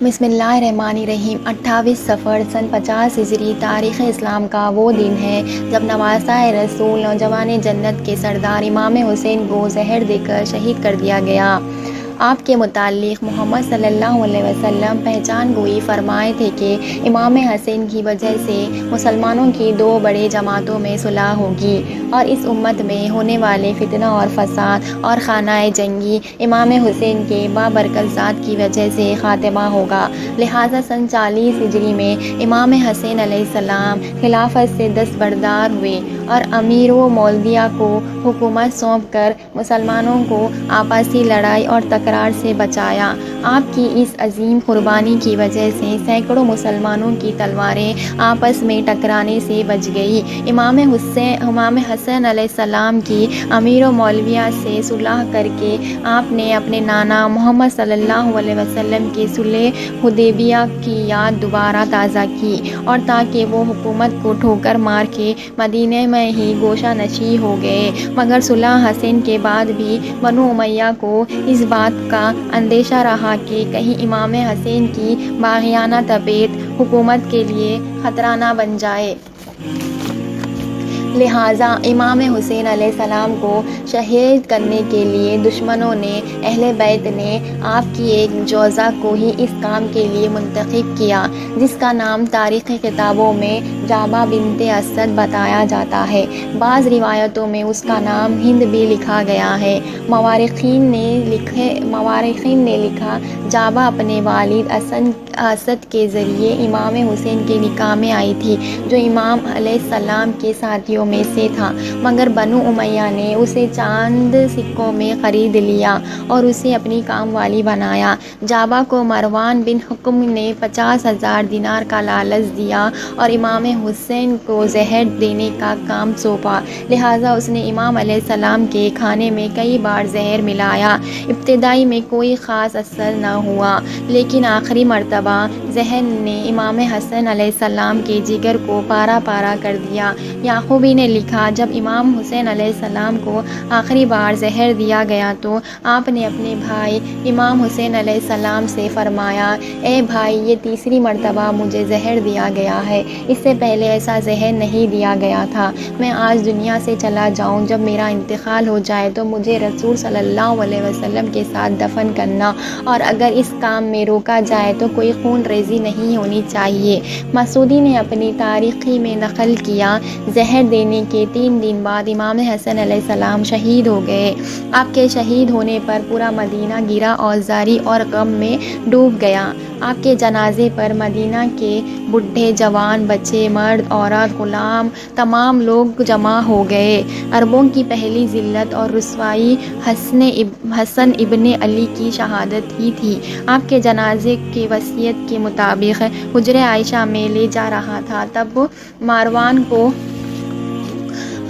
بسم اللہ الرحمن الرحیم۔ 28 صفر سن 50 ہجری تاریخ اسلام کا وہ دن ہے جب نواسہ رسول نوجوان جنت کے سردار امام حسین کو زہر دے کر شہید کر دیا گیا۔ آپ کے متعلق محمد صلی اللہ علیہ وسلم پہچان گوئی فرمائے تھے کہ امام حسین کی وجہ سے مسلمانوں کی دو بڑے جماعتوں میں صلح ہوگی اور اس امت میں ہونے والے فتنہ اور فساد اور خانہ جنگی امام حسین کے بابرکت ذات کی وجہ سے خاتمہ ہوگا۔ لہٰذا سن 40 ہجری میں امام حسین علیہ السلام خلافت سے دستبردار ہوئے اور امیر و مولویہ کو حکومت سونپ کر مسلمانوں کو آپسی لڑائی اور تکرار سے بچایا۔ آپ کی اس عظیم قربانی کی وجہ سے سینکڑوں مسلمانوں کی تلواریں آپس میں ٹکرانے سے بچ گئی۔ امام حسن علیہ السلام کی امیر و مولویہ سے صلح کر کے آپ نے اپنے نانا محمد صلی اللہ علیہ وسلم کی صلح حدیبیہ کی یاد دوبارہ تازہ کی اور تاکہ وہ حکومت کو ٹھوکر مار کے مدینہ میں ہی گوشہ نشین ہو گئے، مگر صلح حسین کے بعد بھی بنو امیہ کو اس بات کا اندیشہ رہا کہ کہیں امام حسین کی باغیانہ طبیعت حکومت کے لیے خطرہ نہ بن جائے۔ لہٰذا امام حسین علیہ السلام کو شہید کرنے کے لیے دشمنوں نے، اہل بیت نے آپ کی ایک جوزہ کو ہی اس کام کے لیے منتخب کیا جس کا نام تاریخی کتابوں میں جابہ بنت اسد بتایا جاتا ہے۔ بعض روایتوں میں اس کا نام ہند بھی لکھا گیا ہے۔ مورخین نے لکھا جابہ اپنے والد اسد کے ذریعے امام حسین کے نکاح میں آئی تھی جو امام علیہ السلام کے ساتھیوں میں سے تھا، مگر بنو امیہ نے اسے چاند سکوں میں خرید لیا اور اسے اپنی کام والی بنایا۔ جابہ کو مروان بن حکم نے 50,000 دینار کا لالچ دیا اور امام حسین کو زہر دینے کا کام سونپا، لہٰذا اس نے امام علیہ السلام کے کھانے میں کئی بار زہر ملایا۔ ابتدائی میں کوئی خاص اثر نہ ہوا، لیکن آخری مرتبہ زہر نے امام حسن علیہ السلام کے جگر کو پارا پارا کر دیا۔ یعقوبی نے لکھا جب امام حسین علیہ السلام کو آخری بار زہر دیا گیا تو آپ نے اپنے بھائی امام حسین علیہ السلام سے فرمایا، اے بھائی، یہ تیسری مرتبہ مجھے زہر دیا گیا ہے، اس سے پہلے ایسا زہر نہیں دیا گیا تھا۔ میں آج دنیا سے چلا جاؤں، جب میرا انتقال ہو جائے تو مجھے رسول صلی اللہ علیہ وسلم کے ساتھ دفن کرنا، اور اگر اس کام میں روکا جائے تو کوئی خون ریزی نہیں ہونی چاہیے۔ مسعودی نے اپنی تاریخی میں نقل کیا، زہر دینے کے 3 دن بعد امام حسن علیہ السلام شہید ہو گئے۔ آپ کے شہید ہونے پر پورا مدینہ گرا اور زاری اور غم میں ڈوب گیا۔ آپ کے جنازے پر مدینہ کے بوڑھے، جوان، بچے، مرد، عورت، غلام، تمام لوگ جمع ہو گئے۔ عربوں کی پہلی ذلت اور رسوائی حسن ابن علی کی شہادت ہی تھی۔ آپ کے جنازے کی وصیت کے مطابق حجرہ عائشہ میں لے جا رہا تھا، تب مروان کو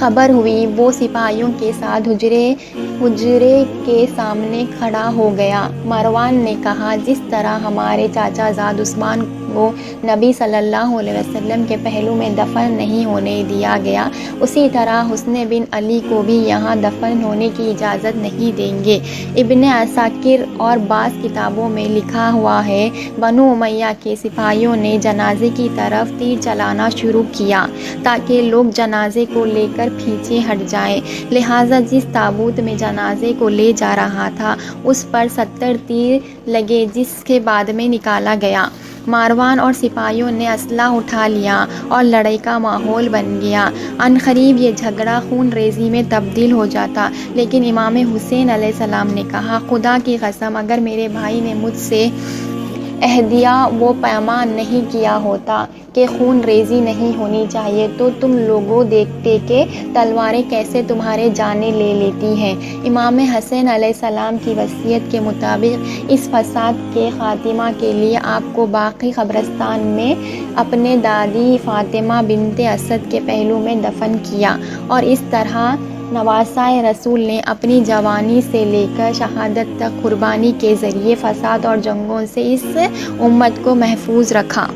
خبر ہوئی، وہ سپاہیوں کے ساتھ حجرے کے سامنے کھڑا ہو گیا۔ مروان نے کہا، جس طرح ہمارے چاچا زاد عثمان کو نبی صلی اللہ علیہ وسلم کے پہلو میں دفن نہیں ہونے دیا گیا، اسی طرح حسن بن علی کو بھی یہاں دفن ہونے کی اجازت نہیں دیں گے۔ ابن عساکر اور بعض کتابوں میں لکھا ہوا ہے، بنو امیہ کے سپاہیوں نے جنازے کی طرف تیر چلانا شروع کیا تاکہ لوگ جنازے کو لے کر پیچھے ہٹ جائیں، لہٰذا جس تابوت میں جنازے کو لے جا رہا تھا اس پر 70 تیر لگے، جس کے بعد میں نکالا گیا۔ مروان اور سپاہیوں نے اسلحہ اٹھا لیا اور لڑائی کا ماحول بن گیا۔ عنقریب یہ جھگڑا خون ریزی میں تبدیل ہو جاتا، لیکن امام حسین علیہ السلام نے کہا، خدا کی قسم، اگر میرے بھائی نے مجھ سے عہدیہ و پیمان نہیں کیا ہوتا کہ خون ریزی نہیں ہونی چاہیے تو تم لوگ دیکھتے کہ تلواریں کیسے تمہارے جانیں لے لیتی ہیں۔ امام حسین علیہ السلام کی وصیت کے مطابق اس فساد کے خاتمہ کے لیے آپ کو باقی قبرستان میں اپنے دادی فاطمہ بنت اسد کے پہلو میں دفن کیا، اور اس طرح نواسہ رسول نے اپنی جوانی سے لے کر شہادت تک قربانی کے ذریعے فساد اور جنگوں سے اس امت کو محفوظ رکھا۔